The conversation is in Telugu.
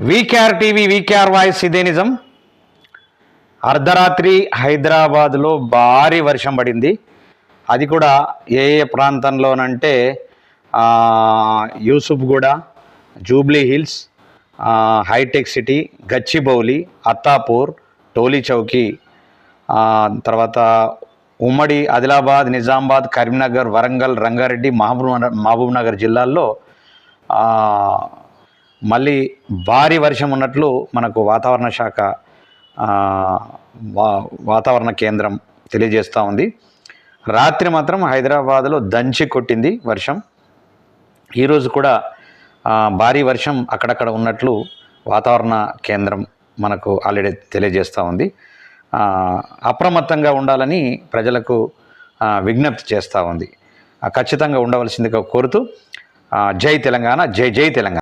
వీకేఆర్ టీవీ వీకేఆర్ వాయిస్ ఇదే నిజం. అర్ధరాత్రి హైదరాబాద్లో భారీ వర్షం పడింది. అది కూడా ఏ ఏ ప్రాంతంలోనంటే యూసుఫ్గూడ, జూబ్లీ హిల్స్, హైటెక్ సిటీ, గచ్చిబౌలి, అత్తాపూర్, టోలీ చౌకీ, తర్వాత ఉమ్మడి ఆదిలాబాద్, నిజామాబాద్, కరీంనగర్, వరంగల్, రంగారెడ్డి, మహబూబ్ నగర్ జిల్లాల్లో మళ్ళీ భారీ వర్షం ఉన్నట్లు మనకు వాతావరణ శాఖ వాతావరణ కేంద్రం తెలియజేస్తూ ఉంది. రాత్రి మాత్రం హైదరాబాద్లో దంచి కొట్టింది వర్షం. ఈరోజు కూడా భారీ వర్షం అక్కడక్కడ ఉన్నట్లు వాతావరణ కేంద్రం మనకు ఆల్రెడీ తెలియజేస్తూ ఉంది. అప్రమత్తంగా ఉండాలని ప్రజలకు విజ్ఞప్తి చేస్తూ ఉంది. ఖచ్చితంగా ఉండవలసిందిగా కోరుతూ జై తెలంగాణ, జై జై తెలంగాణ.